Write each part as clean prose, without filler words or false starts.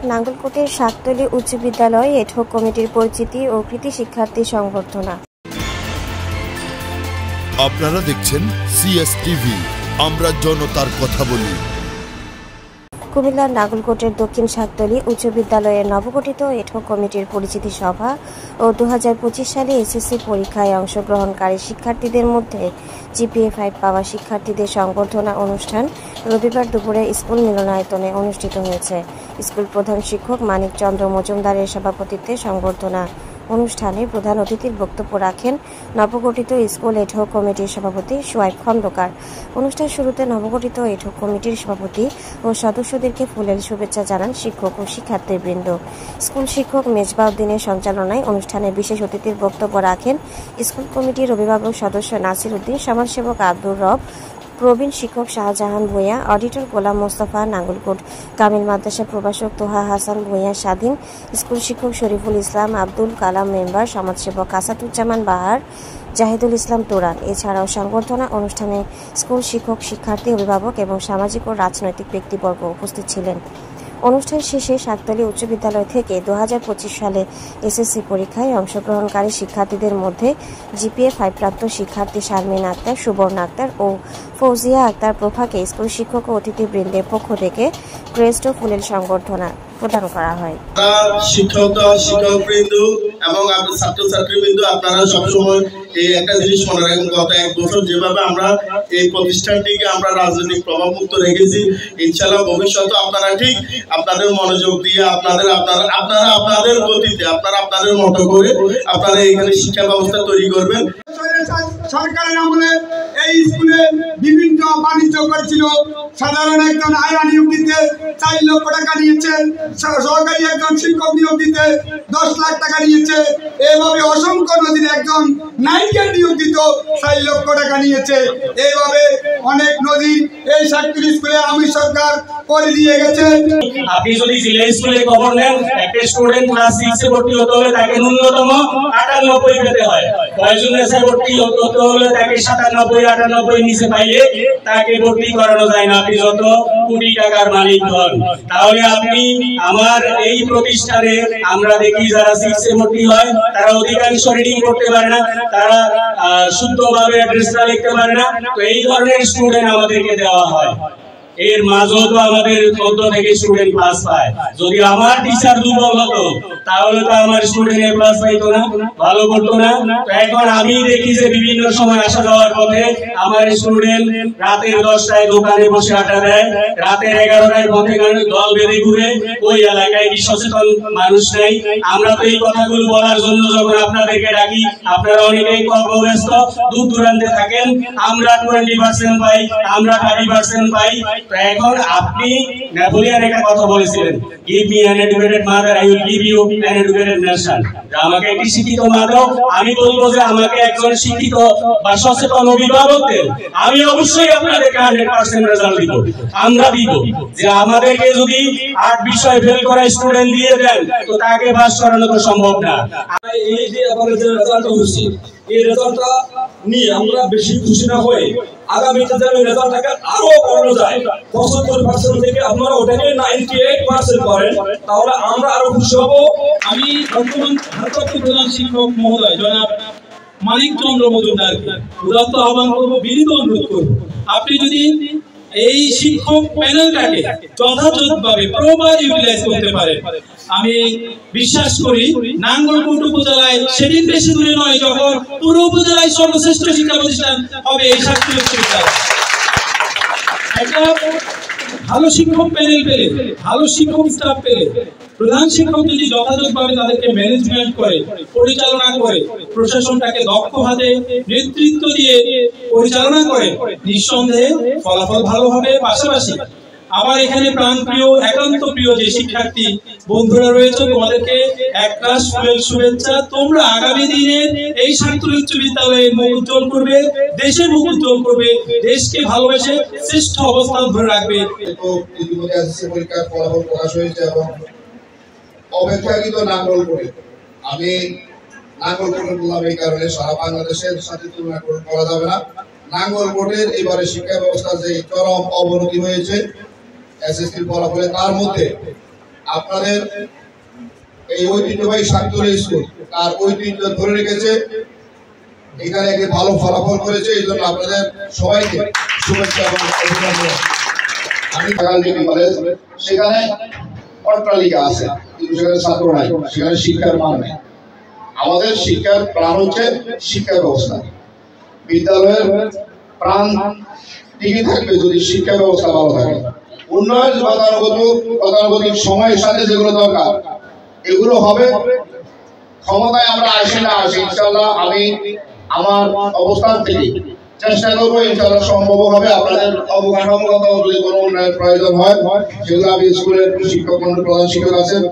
নাঙ্গলকোটের শাকতলী উচ্চ বিদ্যালয় এডহক কমিটির পরিচিতি ও কৃতি শিক্ষার্থী সংবর্ধনা। আপনারা দেখছেন সিএসটিভি, আমরা জনতার কথা বলি। কুমিল্লার নাঙ্গলকোটের দক্ষিণ শাকতলী উচ্চ বিদ্যালয়ের নবগঠিত এডহক কমিটির পরিচিতি সভা ও 2025 সালে এসএসসি পরীক্ষায় অংশগ্রহণকারী শিক্ষার্থীদের মধ্যে জিপিএ 5 পাওয়া শিক্ষার্থীদের সংবর্ধনা অনুষ্ঠান রবিবার দুপুরে স্কুল মিলনায়তনে অনুষ্ঠিত হয়েছে। স্কুল প্রধান শিক্ষক মানিক চন্দ্র মজুমদারের সভাপতিত্বে সংবর্ধনা অনুষ্ঠানে প্রধান অতিথির বক্তব্য রাখেন নবগঠিত স্কুল এডহক কমিটির সভাপতি সোয়াইব খন্দকার। অনুষ্ঠান শুরুতে নবগঠিত এডহক কমিটির সভাপতি ও সদস্যদেরকে ফুলেল শুভেচ্ছা জানান শিক্ষক ও শিক্ষার্থীবৃন্দ। স্কুল শিক্ষক মেজবাউদ্দিনের সঞ্চালনায় অনুষ্ঠানে বিশেষ অতিথির বক্তব্য রাখেন স্কুল কমিটির অভিভাবক সদস্য নাসির উদ্দিন, সমাজসেবক আব্দুর রব, প্রবীণ শিক্ষক শাহজাহান ভূঁইয়া, অডিটর গোলাম মোস্তফা, নাঙ্গলকোট কামিল মাদ্রাসা প্রভাষক তোহা হাসান ভূঁইয়া স্বাধীন, স্কুল শিক্ষক শরীফুল ইসলাম, আব্দুল কালাম মেম্বার, সমাজসেবক আসাদুজ্জামান বাহার, জাহিদুল ইসলাম তুরান। এছাড়াও সংবর্ধনা অনুষ্ঠানে স্কুল শিক্ষক, শিক্ষার্থী, অভিভাবক এবং সামাজিক ও রাজনৈতিক ব্যক্তিবর্গ উপস্থিত ছিলেন। অনুষ্ঠান শেষে শাকতলী উচ্চ বিদ্যালয় থেকে 2025 সালে এসএসসি পরীক্ষায় অংশগ্রহণকারী শিক্ষার্থীদের মধ্যে জিপিএ 5 প্রাপ্ত শিক্ষার্থী শারমিন আক্তার, সুবর্ণ আক্তার ও ফৌজিয়া আক্তার প্রভাকে স্কুল শিক্ষক ও অতিথিবৃন্দের পক্ষ থেকে ক্রেস্ট ও ফুলেল সংবর্ধনা প্রদান করা হয়। শিক্ষকবৃন্দ এবং ছাত্রছাত্রীবৃন্দ, আপনারা সবসময় এই একটা জিনিস মনে রাখবেন, গত 1 বছর যেভাবে আমরা এই প্রতিষ্ঠানটিকে আমরা রাজনৈতিক প্রভাবমুক্ত রেখেছি, ইনশাআল্লাহ ভবিষ্যতে আপনারা ঠিক আপনাদের মনোযোগ দিয়ে আপনাদের গতিতে আপনাদের মতো করে আপনারা এখানে শিক্ষা ব্যবস্থা তৈরি করবেন। সরকারের আমলে এই স্কুলে বিভিন্ন বাণিজ্য করেছিল। সাধারণ একজন আয়া নিয়োগ দিতে 4 লক্ষ টাকা নিয়েছে, সরকারি একজন শিক্ষক নিয়োগ দিতে 10 লাখ টাকা নিয়েছে, এভাবে অসংখ্য নদীর একজন নায়িকা নিয়োগ দিত 4 লক্ষ টাকা নিয়েছে। এইভাবে অনেক নদী এই শাকতলী স্কুলে আমি সরকার করে দিয়ে গেছে। আপনি যদি জিলা স্কুলে খবর নেন, একটা স্টুডেন্ট ক্লাস 6 এ ভর্তি হতে হলে তাকে ন্যূনতম 98 পেতে হয়। বয়সে ভর্তি হতে হলে তাকে 97 98 নিচে পাইলে তাকে ভর্তি করানো যায় না, আপনি যত কোটি টাকার মালিক হন। তাহলে আপনি আমার এই প্রতিষ্ঠানে আমরা দেখি যারা 6 এ ভর্তি হয় তারা অধিকাংশ রিডিং করতে পারে না, তারা শুদ্ধভাবে অ্যাড্রেসটা লিখতে পারে না। তো এই ধরনের স্টুডেন্ট আমাদেরকে দেওয়া হয়। এর মাঝেও তো আমাদের মধ্য থেকে স্টুডেন্ট ক্লাস পায়। যদি আমার টিচার দুর্বল হতো তাহলে তো আমার স্টুডেন্ট এ প্লাস পাইতো না, ভালো করতো না। তো এখন আমি দেখি যে বিভিন্ন সময় আসা যাওয়ার পথে আমার স্টুডেন্ট রাতের 10টায় দোকানে বসে আড্ডা দেয়, রাতের 11টায় পথে দল বেঁধে ঘুরে। ওই এলাকায় কি সচেতন মানুষ নেই? আমরা তো এই কথাগুলো বলার জন্য যখন আপনাদেরকে ডাকি, আপনারা অনেকেই কর্মব্যস্ত, দূর দূরান্তে থাকেন। আমরা 20% পাই, আমরা 30% পাই। এখন আপনি নেপোলিয়ন একটা কথা বলেছিলেন, give me an educated mother, I will give you an educated nation। আমাকে একটি শিক্ষিত মা দাও, আমি বলবো যে আমাকে একজন শিক্ষিত বা সচেতন অভিভাবক দেন, আমি অবশ্যই আপনাদেরকে 100% রেজাল্ট দিব। আমরা দিব যে আমাদেরকে যদি 8 বিষয় ফেল করা স্টুডেন্ট দিয়ে দেন তো তাকে পাস করানো তো সম্ভব না। এই যে আমাদের যে রেজাল্টটা হচ্ছে, এই রেজাল্টটা নিয়ে আমরা বেশি খুশি না হয়ে আগামীতে যেন রেজাল্টটাকে আরো বাড়ানো যায়, 75% থেকে আপনারা ওটাকে 98% করেন, তাহলে আমরা আরো খুশি হব। আমি বর্তমান ভারপ্রাপ্ত প্রধান শিক্ষক মহোদয় জনাব মানিক চন্দ্র মজুমদারকে উদাত্ত আহ্বান করবো, বিনীত অনুরোধ করবো, আপনি যদি এই শিক্ষক প্যানেলটাকে যথাযথভাবে প্রপার ইউটিলাইজ করতে পারেন, আমি বিশ্বাস করি নাঙ্গলকোট উপজেলায় সেদিন বেশি দূরে নয় যখন পুরো উপজেলায় সর্বশ্রেষ্ঠ শিক্ষা প্রতিষ্ঠান হবে এই শাকতলী উচ্চ বিদ্যালয়। একটা ভালো শিক্ষক প্যানেল পেলে, ভালো শিক্ষক স্টাফ পেলে, প্রধান শিক্ষক যদি যথাযথভাবে তাদেরকে ম্যানেজমেন্ট করে, পরিচালনা করে, প্রশাসনটাকে দক্ষ হাতে নেতৃত্ব দিয়ে পরিচালনা করে, নিঃসন্দেহে ফলাফল ভালো হবে। পাশাপাশি আমার এখানে প্রাণপ্রিয়, একান্ত প্রিয় যে শিক্ষার্থী বন্ধুরা রয়েছে, তোমাদেরকে একটা শুভেচ্ছা। তোমরা আগামী দিনের এই শাকতলী উচ্চ বিদ্যালয়ের মুখ উজ্জ্বল করবে, দেশের মুখ উজ্জ্বল করবে, দেশকে ভালোবেসে শ্রেষ্ঠ অবস্থান ধরে রাখবে। ইতিমধ্যে এসএসসি পরীক্ষার ফলাফল প্রকাশ হয়েছে এবং অপেক্ষাকৃত নাঙ্গলকোটে, আমি নাঙ্গলকোটে বললাম এই কারণে সারা বাংলাদেশের সাথে তুলনা করা যাবে না। নাঙ্গলকোটের এবারে শিক্ষা ব্যবস্থার যে চরম অবনতি হয়েছে এসএসসির ফলাফলে, তার মধ্যে আপনাদের এই ঐতিহ্যবাহী সাততলী স্কুল তার ঐতিহ্য ধরে রেখেছে, এখানে একটি ভালো ফলাফল করেছে। এই জন্য আপনাদের সবাইকে শুভেচ্ছা এবং অভিনন্দন। আমি কলেজ, সেখানে অট্টালিকা আছে কিন্তু সেখানে ছাত্র নাই, সেখানে শিক্ষার মান নেই। আমাদের শিক্ষার প্রাণ হচ্ছে শিক্ষা ব্যবস্থা। বিদ্যালয়ের প্রাণ টিকে থাকবে যদি শিক্ষা ব্যবস্থা ভালো থাকে। উন্নয়ন গতানুগতিক সময়ের সাথে যেগুলো দরকার এগুলো হবে। ক্ষমতায় আমরা আসি না আসি, ইনশাআল্লাহ আমি আমার অবস্থান থেকে চেষ্টা করবো, ইনশাআল্লাহ সম্ভব হবে। আপনাদের অবকাঠামোগত যদি কোনো উন্নয়নের প্রয়োজন হয় সেগুলো আমি স্কুলের শিক্ষক মন্ডল প্রধান শিক্ষক আছেন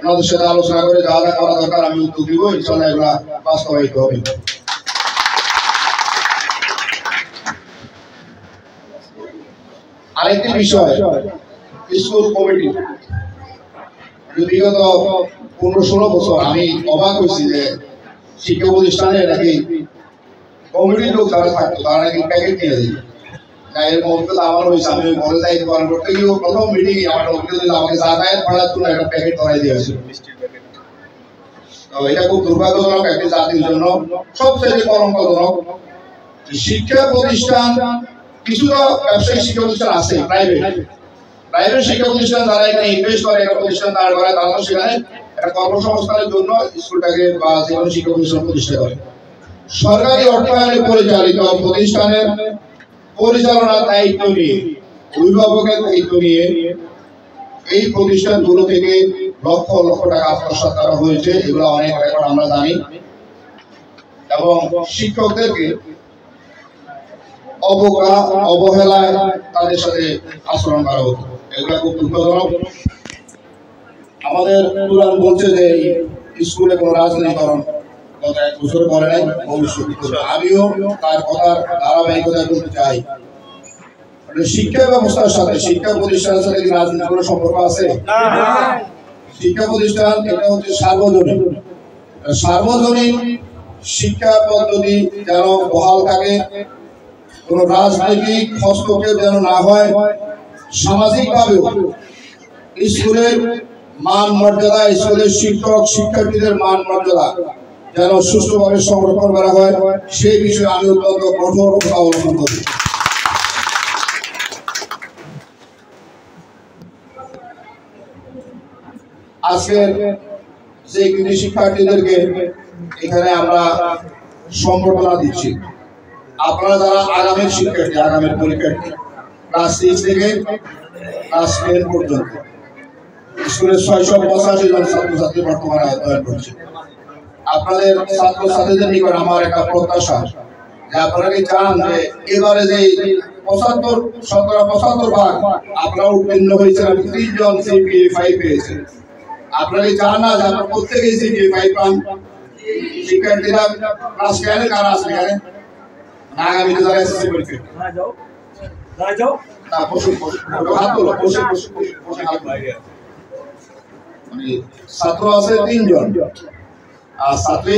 ওনাদের সাথে আলোচনা করে যা যা করা দরকার আমি উদ্যোগ দিব, ইনশাআল্লাহ এগুলা বাস্তবায়িত হবে। আরেকটি বিষয়, স্কুল কমিটি বিগত 15-16 বছর আমি অবাক হয়েছি যে শিক্ষা প্রতিষ্ঠানে নাকি কমিটির লোক যারা থাকতো তারা নাকি প্যাকেট নিয়ে দিত। এরকম অভিজ্ঞতা আমার হয়েছে। আমি ঘরে দায়িত্ব পালন করতে গিয়েও প্রথম মিটিং আমার অভিজ্ঞতা দিল, আমাকে যাতায়াত ভাড়ার জন্য একটা প্যাকেট ধরাই দিয়েছিল। তো এটা খুব দুর্ভাগ্যজনক একটি জাতির জন্য, সবচেয়ে কলঙ্কজনক। শিক্ষা প্রতিষ্ঠান কিছুটা ব্যবসায়িক শিক্ষা প্রতিষ্ঠান আছে, প্রাইভেট শিক্ষা প্রতিষ্ঠান যারা এখানে ইনভেস্ট করে, একটা প্রতিষ্ঠান দাঁড় করায়, তারা সেখানে একটা কর্মসংস্থানের জন্য স্কুলটাকে বা যে কোনো শিক্ষা প্রতিষ্ঠান প্রতিষ্ঠা করে। সরকারি অর্থায়নে পরিচালিত প্রতিষ্ঠানের পরিচালনার দায়িত্ব নিয়ে, অভিভাবকের দায়িত্ব নিয়ে এই প্রতিষ্ঠানগুলো থেকে লক্ষ লক্ষ টাকা আত্মসাৎ করা হয়েছে। এগুলো অনেক রেকর্ড আমরা জানি। এবং শিক্ষকদেরকে অবহেলায় তাদের সাথে আচরণ করা হতো, এগুলো খুব দুঃখজনক। আমাদের পুরাণ বলছে যে স্কুলে কোনো রাজনীতিকরণ গত 1 বছর করে নাই, ভবিষ্যতে আমিও তার কথার ধারাবাহিকতা বলতে চাই। শিক্ষা ব্যবস্থার সাথে, শিক্ষা প্রতিষ্ঠানের সাথে কি রাজনীতির কোনো সম্পর্ক আছে? শিক্ষা প্রতিষ্ঠান এটা হচ্ছে সার্বজনীন শিক্ষা পদ্ধতি যেন বহাল থাকে, কোন রাজনৈতিক হস্তক্ষেপ যেন না হয়। সামাজিকভাবেও স্কুলের মান মর্যাদা, স্কুলের শিক্ষক শিক্ষার্থীদের মান মর্যাদা যেন সুষ্ঠুভাবে সংরক্ষণ করা হয়, সেই বিষয়ে আমি অত্যন্ত কঠোর অবলম্বন করি। আজকের যে কৃতি শিক্ষার্থীদেরকে এখানে আমরা সম্বর্ধনা দিচ্ছি, আপনারা যারা আগামীর শিক্ষার্থী, আগামীর পরীক্ষার্থী, ক্লাস 6 থেকে ক্লাস 10 পর্যন্ত স্কুলের 685 জন ছাত্রছাত্রী বর্তমানে অধ্যয়ন করছে। আপনাদের ছাত্রছাত্রীদের নিকট আমার একটা প্রত্যাশা যে আপনারা কি চান যে এবারে যে 75 ভাগ আপনারা উত্তীর্ণ হয়েছেন, 30 জন CPA 5 পেয়েছেন, আপনারা কি চান না যে আপনারা প্রত্যেকেই CPA 5 পান? শিক্ষার্থীরা ক্লাস 10 কারা আছে এখানে? আগামীতে যারা এসএসসি পরীক্ষা ছাত্র আছে 3 জন আর ছাত্রী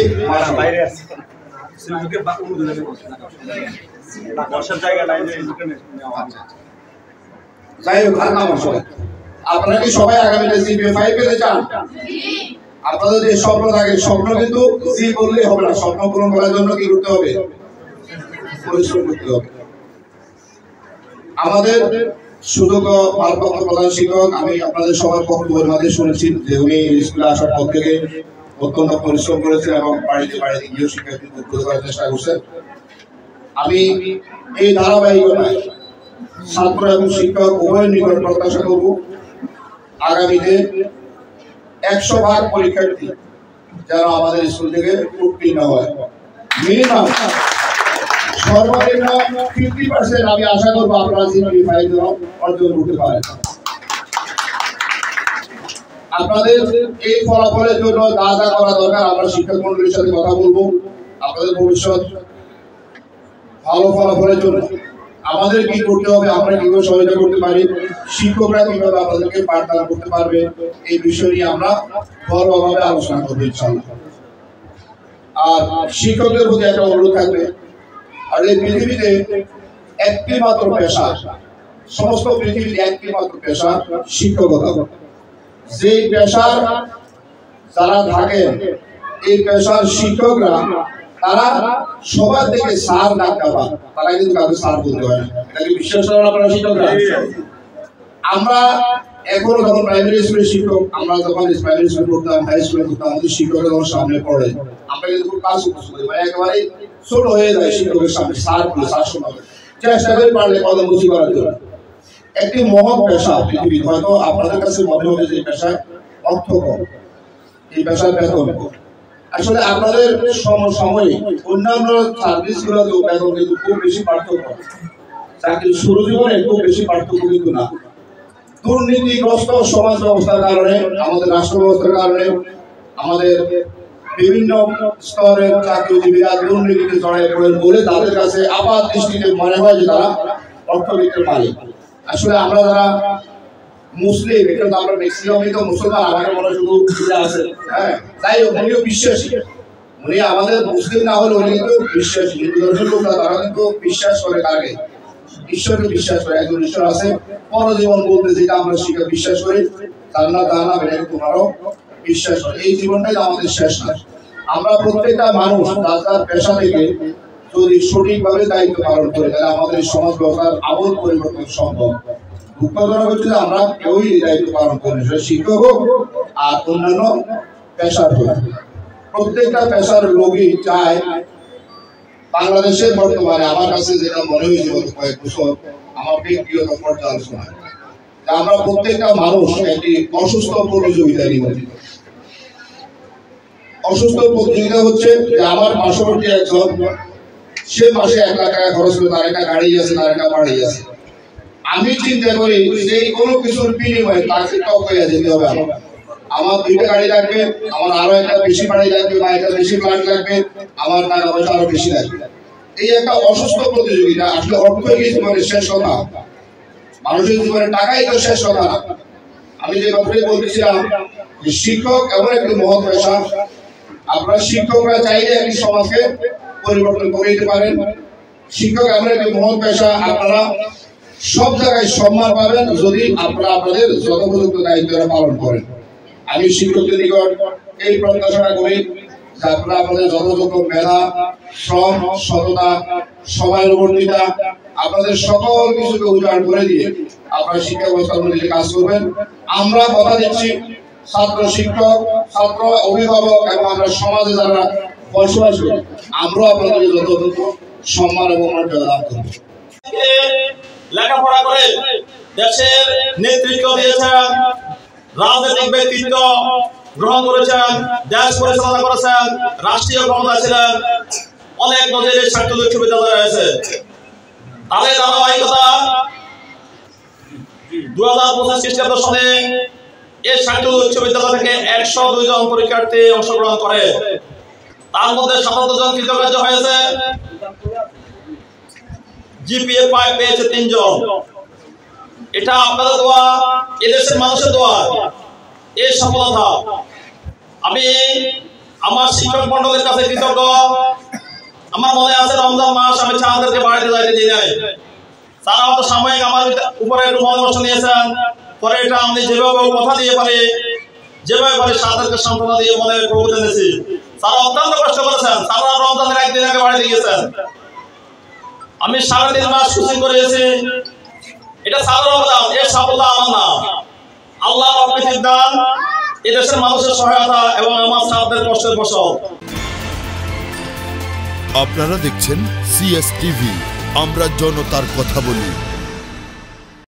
বাইরে আছে। যাই হোক, আপনারা কি সবাই আগামীতে CPA 5 পেতে চান? আপনাদের যে স্বপ্ন থাকে, স্বপ্ন কিন্তু জি বললেই হবে না, স্বপ্ন পূরণ করার জন্য কি করতে হবে? পরিশ্রম করতে হবে। আমাদের সুযোগ্য ভারপ্রাপ্ত প্রধান শিক্ষক, আমি আপনাদের সবার বক্তব্যের মাঝে শুনেছি যে উনি স্কুলে আসার পর থেকে অত্যন্ত পরিশ্রম করেছেন এবং বাড়িতে গিয়ে শিক্ষার্থীদের উদ্বুদ্ধ করার চেষ্টা করছেন। আমি এই ধারাবাহিকতায় ছাত্র এবং শিক্ষক উভয়ের নিকট প্রত্যাশা করব আগামীতে 100 ভাগ পরীক্ষার্থী যেন আমাদের স্কুল থেকে উত্তীর্ণ হয়। মিনিমাম সর্বনিম্ন 50% আমি আশা করবো আপনারা CPA 5 অর্জন করতে পারেন। আপনাদের এই ফলাফলের জন্য যা যা করা দরকার আমরা শিক্ষক মন্ডলীর সাথে কথা বলবো। আপনাদের ভবিষ্যৎ ভালো ফলাফলের জন্য আমাদের কি করতে হবে, আমরা কিভাবে সহায়তা করতে পারি, শিক্ষকরা কিভাবে আপনাদেরকে পাঠদান করতে পারবে, এই বিষয় নিয়ে আমরা বড়ভাবে আলোচনা করবো ইনশাআল্লাহ। আর শিক্ষকদের প্রতি একটা অনুরোধ থাকবে, আর এই পৃথিবীতে একটি মাত্র পেশা, সমস্ত পৃথিবীতে একটি মাত্র পেশা শিক্ষকতা। যে পেশার যারা থাকেন এই পেশার শিক্ষকরা তারা সবার থেকে স্যার ডাক্তার পান, তারা কিন্তু কাউকে স্যার বলতে হয় না। এটা কি বিশ্বাস করেন আপনারা শিক্ষকরা? আমরা এখনো যখন প্রাইমারি স্কুলের শিক্ষক, আমরা যখন প্রাইমারি স্কুল পড়তাম, হাই স্কুলে পড়তাম, আমাদের শিক্ষকরা যখন সামনে পড়ে আমরা কিন্তু খুব কাজ করি, মানে একেবারে ছোট হয়ে যায় শিক্ষকের সামনে স্যার বলে, স্যার শোনাবে, চেষ্টা করে পারলে কদম বুঝি করার জন্য। একটি মহৎ পেশা পৃথিবীর, হয়তো আপনাদের কাছে মনে হবে যে এই পেশায় অর্থ কম, এই পেশার বেতন কম। আসলে আপনাদের সমসাময়িক অন্যান্য সার্ভিসগুলোতেও বেতন কিন্তু খুব বেশি পার্থক্য, চাকরির শুরু জীবনে খুব বেশি পার্থক্য কিন্তু না। দুর্নীতিগ্রস্ত সমাজ ব্যবস্থার কারণে, আমাদের রাষ্ট্র ব্যবস্থার কারণে আমাদের বিভিন্ন স্তরের চাকরিজীবীরা দুর্নীতিতে জড়ায় পড়েন বলে তাদের কাছে আপাত দৃষ্টিতে মনে হয় যে তারা অর্থবিত্তের মালিক। আসলে আমরা যারা মুসলিম, এটা তো আমরা ম্যাক্সিমামই তো মুসলমান, আমাদের মনে শুধু আছে, হ্যাঁ, তাই উনিও বিশ্বাসী, উনি আমাদের মুসলিম না হলে উনি কিন্তু বিশ্বাসী। হিন্দু ধর্মের লোকরা তারা কিন্তু বিশ্বাস করে কাকে? ঈশ্বরকে বিশ্বাস করে। একজন ঈশ্বর আছে, পরজীবন বলতে যেটা আমরা শিখে বিশ্বাস করি, তার না তা না এটা তোমারও বিশ্বাস করে। এই জীবনটাই আমাদের শেষ না। আমরা প্রত্যেকটা মানুষ তার তার পেশা থেকে যদি সঠিকভাবে দায়িত্ব পালন করে তাহলে আমাদের সমাজ ব্যবস্থার আমূল পরিবর্তন সম্ভব। দুঃখজনক হচ্ছে যে আমরা কেউই দায়িত্ব পালন করি, সেটা শিক্ষক হোক আর অন্যান্য পেশার হোক। প্রত্যেকটা পেশার লোকই চায়, বাংলাদেশে বর্তমানে আমার কাছে যেটা মনে হয়েছে গত কয়েক বছর আমার ব্যক্তিগত পর্যালোচনা, আমরা প্রত্যেকটা মানুষ একটি অসুস্থ প্রতিযোগিতা নিয়োজিত। অসুস্থ প্রতিযোগিতা হচ্ছে যে আমার পার্শ্ববর্তী একজন, সে মাসে 1 লাখ টাকা খরচ করে, তার একটা গাড়ি আছে, তার একটা বাড়ি আছে। আমি চিন্তা করি সেই কোনো কিছুর বিনিময়ে তাকে টপ হয়ে যেতে হবে। আমার 2টা গাড়ি লাগবে, আমার আরো একটা বেশি বাড়ি লাগবে, বা একটা বেশি ফ্ল্যাট লাগবে, আমার টাকা পয়সা আরো বেশি লাগবে। এই একটা অসুস্থ প্রতিযোগিতা। আসলে অর্থই জীবনের শেষ কথা, মানুষের জীবনে টাকাই তো শেষ কথা না। আমি যে কথাই বলতেছিলাম যে শিক্ষক এমন একটি মহৎ পেশা, আপনারা শিক্ষকরা চাইলে একটি সমাজকে পরিবর্তন করে দিতে পারেন। শিক্ষক এমন একটি মহৎ পেশা, আপনারা সব জায়গায় সম্মান পাবেন যদি আপনারা আপনাদের যথোপযুক্ত দায়িত্ব পালন করেন। আমি শিক্ষকদের নিকট এই প্রত্যাশা করি যে আপনারা আপনাদের যথাযথ মেধা, শ্রম, সততা, সময়ানুবর্তিতা, আপনাদের সকল কিছুকে উজাড় করে দিয়ে আপনারা শিক্ষা ব্যবস্থা অনুযায়ী কাজ করবেন। আমরা কথা দিচ্ছি, ছাত্র শিক্ষক, ছাত্র অভিভাবক এবং আমরা সমাজে যারা বসবাস করি, আমরাও আপনাদের যথাযথ সম্মান এবং মর্যাদা দান করব। লেখাপড়া করে দেশের নেতৃত্ব দিয়েছেন, রাজনৈতিক ব্যক্তিত্ব গ্রহণ করেছেন, দেশ পরিচালনা করেছেন, রাষ্ট্রীয় ক্ষমতা ছিলেন, অনেক নজিরের ছাত্র বিশ্ববিদ্যালয় রয়েছে। তাদের ধারাবাহিকতা 2025 খ্রিস্টাব্দ সালে এই ছাত্র বিশ্ববিদ্যালয় থেকে 102 জন পরীক্ষার্থী অংশগ্রহণ করে, তার মধ্যে 57 জন কৃতকার্য হয়েছে, জিপিএ 5 পেয়েছে 3 জন। এটা আপনাদের দোয়া, এদেশের মানুষের দোয়া, এই সফলতা। আমি আমার শিক্ষক মন্ডলের কাছে কৃতজ্ঞ। আমার মনে আছে রমজান মাস আমি ছাত্রদেরকে বাড়িতে যাইতে দিই নাই, তারা হয়তো সাময়িক আমার উপরে একটু মনোবর্ষ নিয়েছেন। পরে এটা আমি যেভাবে কথা দিয়ে পারি, যেভাবে পারি ছাত্রদেরকে সান্ত্বনা দিয়ে মনে প্রভূত এনেছি। তারা অত্যন্ত কষ্ট করেছেন, তারা রমজানের 1 দিন আগে বাড়িতে গিয়েছেন। আমি 3.5 মাস কোচিং করেছি। এটা সাধারণ অবদান, এর সাফল্য আমার না, আল্লাহর অপ্রীতির দান, এদেশের মানুষের সহায়তা এবং আমার ছাত্রদের কষ্টের ফসল। আপনারা দেখছেন CS টিভি, আমরা জনতার কথা বলি।